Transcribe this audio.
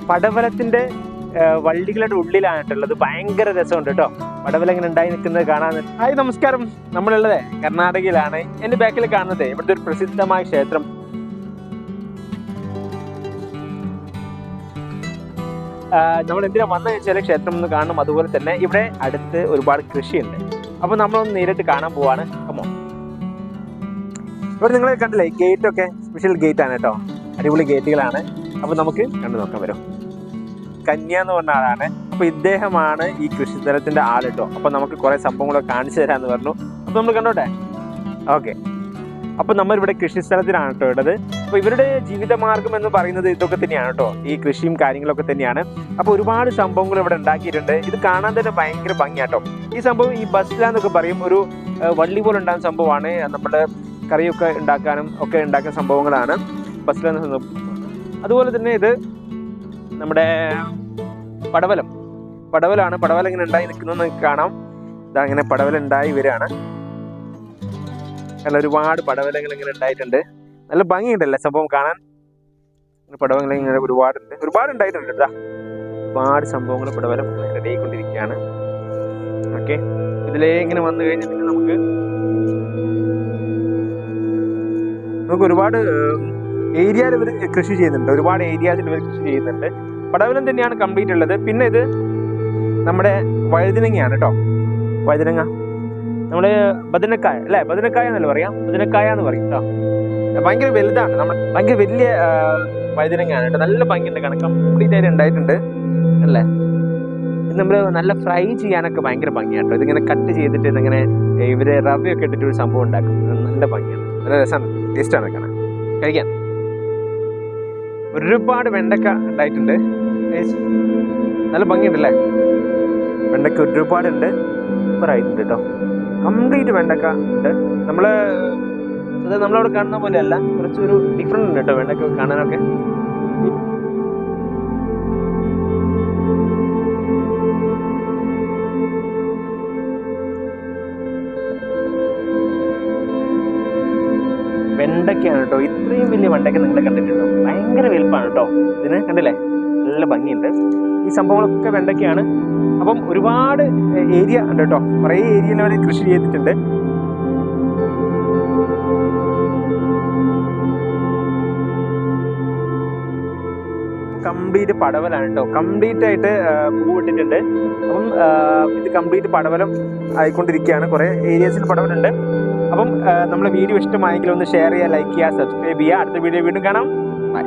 പടവലത്തിന്റെ വള്ളികളുടെ ഉള്ളിലായിട്ടുള്ളത്. ഭയങ്കര രസമുണ്ട് കേട്ടോ. പടവലം ഇങ്ങനെ ഉണ്ടായി നിൽക്കുന്നത് കാണാൻ. ഹായ്, നമസ്കാരം. നമ്മളുള്ളത് കർണാടകയിലാണ്. എൻ്റെ ബാക്കിൽ കാണുന്നത് ഇവിടുത്തെ ഒരു പ്രസിദ്ധമായ ക്ഷേത്രം. നമ്മൾ എന്തിനാ വന്നു വെച്ചാൽ ക്ഷേത്രം ഒന്ന് കാണണം. അതുപോലെ തന്നെ ഇവിടെ അടുത്ത് ഒരുപാട് കൃഷിയുണ്ട്. അപ്പോൾ നമ്മളൊന്ന് നേരിട്ട് കാണാൻ പോവാണ്. അമ്മോ, ഇവിടെ നിങ്ങൾ കണ്ടില്ലേ, ഗേറ്റൊക്കെ സ്പെഷ്യൽ ഗേറ്റ് ആണ് കേട്ടോ. അടിപൊളി ഗേറ്റുകളാണ്. അപ്പോൾ നമുക്ക് കണ്ടു നോക്കാൻ വരും. കന്യ എന്ന് പറഞ്ഞ ആളാണ്. അപ്പോൾ ഇദ്ദേഹമാണ് ഈ കൃഷിസ്ഥലത്തിന്റെ ആൾ കേട്ടോ. അപ്പോൾ നമുക്ക് കുറേ സംഭവങ്ങളൊക്കെ കാണിച്ചു തരാമെന്ന് പറഞ്ഞു. അപ്പോൾ നമ്മൾ കണ്ടോട്ടെ. ഓക്കെ, അപ്പോൾ നമ്മൾ ഇവിടെ കൃഷിസ്ഥലത്തിലാണ് കേട്ടോ ഉള്ളത്. അപ്പോൾ ഇവരുടെ ജീവിതമാർഗം എന്ന് പറയുന്നത് ഇതൊക്കെ തന്നെയാണ് കേട്ടോ. ഈ കൃഷിയും കാര്യങ്ങളൊക്കെ തന്നെയാണ്. അപ്പോൾ ഒരുപാട് സംഭവങ്ങൾ ഇവിടെ ഉണ്ടാക്കിയിട്ടുണ്ട്. ഇത് കാണാൻ തന്നെ ഭയങ്കര ഭംഗിയാട്ടോ. ഈ സംഭവം ഈ ബസ്ലാന്നൊക്കെ പറയും. ഒരു വള്ളി പോലെ ഉണ്ടാകുന്ന സംഭവമാണ്. നമ്മുടെ കറിയൊക്കെ ഉണ്ടാക്കാനും ഒക്കെ ഉണ്ടാക്കുന്ന സംഭവങ്ങളാണ് ബസ്ലാന്ന് സംഭവം. അതുപോലെ തന്നെ ഇത് നമ്മുടെ പടവലാണ്. പടവലം ഇങ്ങനെ ഉണ്ടായി നിൽക്കുന്നത് നിങ്ങൾക്ക് കാണാം. ഇതാ ഇങ്ങനെ പടവലം ഉണ്ടായി വരികയാണ്. നല്ല ഒരുപാട് പടവലങ്ങൾ ഇങ്ങനെ ഉണ്ടായിട്ടുണ്ട്. നല്ല ഭംഗിയുണ്ടല്ലേ സംഭവം കാണാൻ. പടവലങ്ങൾ ഇങ്ങനെ ഒരുപാട് ഉണ്ടായിട്ടുണ്ട് കേട്ടോ. ഒരുപാട് സംഭവങ്ങൾ പടവലം റെഡി ആയിക്കൊണ്ടിരിക്കുകയാണ്. ഓക്കെ, ഇതിലേ ഇങ്ങനെ വന്നു കഴിഞ്ഞിട്ട് നമുക്ക് ഒരുപാട് ഏരിയയിൽ ഇവർ കൃഷി ചെയ്യുന്നുണ്ട്. ഒരുപാട് ഏരിയാസിൽ ഇവർ കൃഷി ചെയ്യുന്നുണ്ട്. പടവലം തന്നെയാണ് കംപ്ലീറ്റ് ഉള്ളത്. പിന്നെ ഇത് നമ്മുടെ വഴുതിനങ്ങയാണ് കേട്ടോ. വഴുതിനങ്ങ നമ്മള് ബദനക്കായ അല്ലേ, ബദനക്കായ എന്നല്ല പറയാം, ബദനക്കായ എന്ന് പറയും കേട്ടോ. ഭയങ്കര വലുതാണ്. നമ്മൾ ഭയങ്കര വലിയ വഴുതിനങ്ങയാണ് കേട്ടോ. നല്ല ഭംഗിയുണ്ട് കാണാൻ. കംപ്ലീറ്റ് ആയിട്ട് ഉണ്ടായിട്ടുണ്ട് അല്ലേ. ഇത് നമ്മൾ നല്ല ഫ്രൈ ചെയ്യാനൊക്കെ ഭയങ്കര ഭംഗിയാണ് കേട്ടോ. ഇതിങ്ങനെ കട്ട് ചെയ്തിട്ട് ഇതിങ്ങനെ ഇവര് റവയൊക്കെ ഇട്ടിട്ട് ഒരു സംഭവം ഉണ്ടാക്കും. നല്ല ഭംഗിയാണ്, നല്ല രസമാണ്, ടേസ്റ്റാണ് കാണാൻ, കഴിക്കാൻ. ഒരുപാട് വെണ്ടക്ക ഉണ്ടായിട്ടുണ്ട്. നല്ല ഭംഗിയുണ്ടല്ലേ. വെണ്ടക്ക ഒരുപാടുണ്ട്. സൂപ്പറായിട്ടുണ്ട് കേട്ടോ. കംപ്ലീറ്റ് വെണ്ടക്ക ഉണ്ട്. നമ്മളവിടെ കാണുന്ന പോലെ അല്ല, കുറച്ചൊരു ഡിഫറെൻ്റ് ഉണ്ട് കേട്ടോ വെണ്ടക്ക കാണാനൊക്കെ. വെണ്ടയ്ക്കാണ് കേട്ടോ. ഇത്രയും വലിയ വെണ്ടയ്ക്ക നിങ്ങൾ കണ്ടിട്ടുണ്ടോ? ഭയങ്കര വലുപ്പമാണ് കേട്ടോ. ഇതിന് കണ്ടില്ലേ, നല്ല ഭംഗിയുണ്ട്. ഈ സംഭവങ്ങളൊക്കെ വെണ്ടയ്ക്കാണ്. അപ്പം ഒരുപാട് ഏരിയ ഉണ്ട് കേട്ടോ. കുറേ ഏരിയയിൽ അവർ കൃഷി ചെയ്തിട്ടുണ്ട്. കംപ്ലീറ്റ് പടവലാണ് കേട്ടോ. കംപ്ലീറ്റ് ആയിട്ട് പൂവിട്ടിട്ടുണ്ട്. അപ്പം ഇത് കംപ്ലീറ്റ് പടവലം ആയിക്കൊണ്ടിരിക്കുകയാണ്. കുറേ ഏരിയാസിൽ പടവലുണ്ട്. അപ്പം നമ്മളെ വീഡിയോ ഇഷ്ടമായെങ്കിൽ ഒന്ന് ഷെയർ ചെയ്യുക, ലൈക്ക് ചെയ്യുക, സബ്സ്ക്രൈബ് ചെയ്യുക. അടുത്ത വീഡിയോ വീണ്ടും കാണാം. ബൈ.